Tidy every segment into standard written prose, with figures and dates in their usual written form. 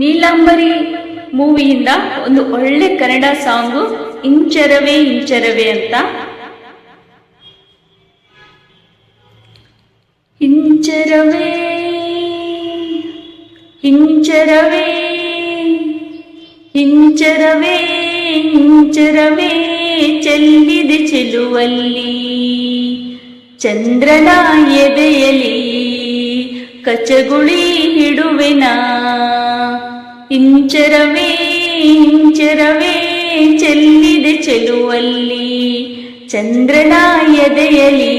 ನೀಲಾಂಬರಿ ಮೂವಿಯಿಂದ ಒಂದು ಒಳ್ಳೆ ಕನ್ನಡ ಸಾಂಗು ಇಂಚರವೇ ಇಂಚರವೇ ಅಂತ. ಇಂಚರವೇ ಇಂಚರವೇ ಇಂಚರವೇ ಇಂಚರವೇ ಚೆಲ್ಲಿದೆ ಚೆಲುವಲ್ಲಿ, ಚಂದ್ರನ ಎದೆಯಲಿ ಕಚಗುಳಿ ಹಿಡುವೆನಾ. ಇಂಚರವೇ ಇಂಚರವೇ ಚೆಲ್ಲಿದೆ ಚೆಲುವಲ್ಲಿ, ಚಂದ್ರನ ಎದೆಯಲಿ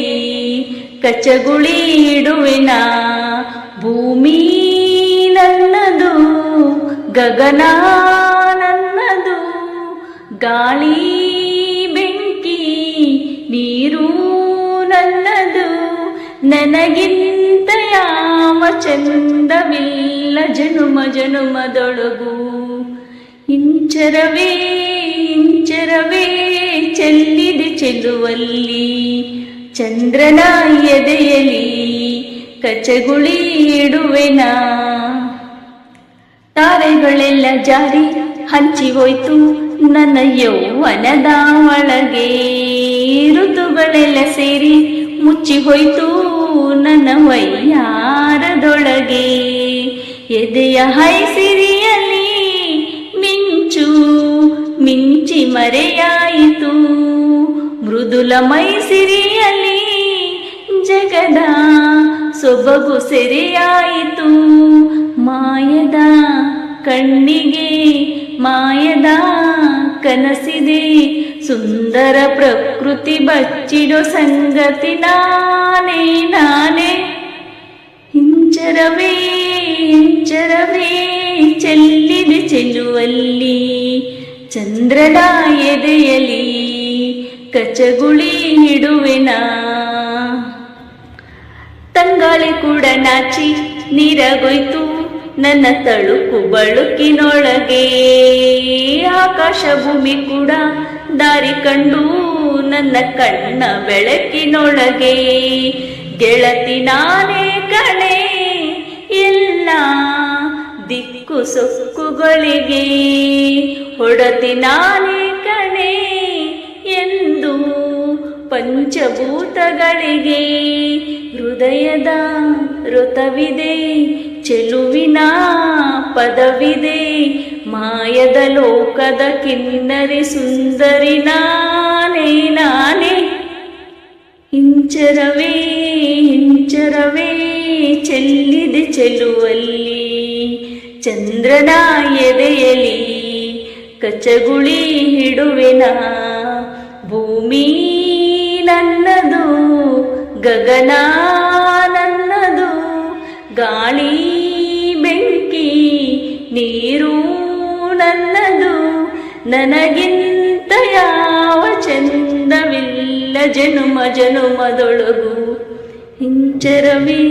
ಕಚಗುಳಿ ಇಡುವೆನಾ. ಭೂಮಿ ನನ್ನದು, ಗಗನ ನನ್ನದು, ಗಾಳಿ ಬೆಂಕಿ ನೀರು ನನ್ನದು, ನನಗಿಂತ ಯಾವ ಚಂದವಿಲ್ಲ ಜನುಮ ಜನುಮದೊಳಗು. ಇಂಚರವೇ ಇಂಚರವೇ ಚೆಲ್ಲಿದೆ ಚೆಲುವಲ್ಲಿ, ಚಂದ್ರನ ಎದೆಯಲಿ ಕಚಗುಳಿ ಇಡುವೆನಾ. ತಾರೆಗಳೆಲ್ಲ ಜಾರಿ ಹಂಚಿ ಹೋಯ್ತು ನನ್ನ ಯೌವನದ ಒಳಗೆ, ಋತುಗಳೆಲ್ಲ ಸೇರಿ ಮುಚ್ಚಿ ಹೋಯ್ತು ನನ್ನ ವಯ್ಯಾರದೊಳಗೆ. ಎದೆಯ ಹೈಸಿರಿಯಲ್ಲಿ ಮಿಂಚು ಮಿಂಚಿ ಮರೆಯಾಯಿತು, ಮೃದುಲ ಮೈಸಿರಿಯಲ್ಲಿ ಜಗದ ಸೊಬಗು ಸೆರೆಯಾಯಿತು. ಮಾಯದ ಕಣ್ಣಿಗೆ ಮಾಯದ ಕನಸಿದೆ, ಸುಂದರ ಪ್ರಕೃತಿ ಬಚ್ಚಿಡೋ ಸಂಗತಿ ನಾನೇ ನಾನೇ. ಇಂಚರವೇ ಇಂಚರವೇ ಚೆಲ್ಲಿದೆ ಚೆಲುವಲ್ಲಿ, ಚಂದ್ರನ ಎದೆಯಲಿ ಕಚಗುಳಿ ಹಿಡುವೆನಾ. ತಂಗಾಳಿ ಕೂಡ ನಾಚಿ ನೀರಗೋಯ್ತು ನನ್ನ ತಳುಕು ಬಳುಕಿನೊಳಗೆ, ಆಕಾಶ ಭೂಮಿ ಕೂಡ ದಾರಿ ಕಂಡು ನನ್ನ ಕಣ್ಣ ಬೆಳಕಿನೊಳಗೆ. ಗೆಳತಿ ನಾನೇ ಕಣೆ ಎಲ್ಲ ದಿಕ್ಕು ಸೊಕ್ಕುಗಳಿಗೆ, ಹೊಡತಿ ನಾನೇ ಕಣೆ ಎಂದು ಪಂಚಭೂತಗಳಿಗೆ. ಹೃದಯದ ಋತವಿದೆ, ಚೆಲುವಿನ ಪದವಿದೆ, ಮಾಯದ ಲೋಕದ ಕಿನ್ನರಿ ಸುಂದರಿ ನಾನೇ ನಾನೇ. ಇಂಚರವೇ ಇಂಚರವೇ ಚೆಲ್ಲಿದೆ ಚೆಲುವಲ್ಲಿ, ಚಂದ್ರನ ಎದೆಯಲಿ ಕಚಗುಳಿ ಹಿಡುವೆನಾ. ಭೂಮಿ ನನ್ನದು, ಗಗನ ನನ್ನದು, ಗಾಳಿ ಬೆಂಕಿ ನೀರು ನನ್ನದು, ನನಗಿಂತ ಯಾವ ಚಂದವಿಲ್ಲ ಜನುಮ ಜನುಮದೊಳಗು. ಇಂಚರವೇ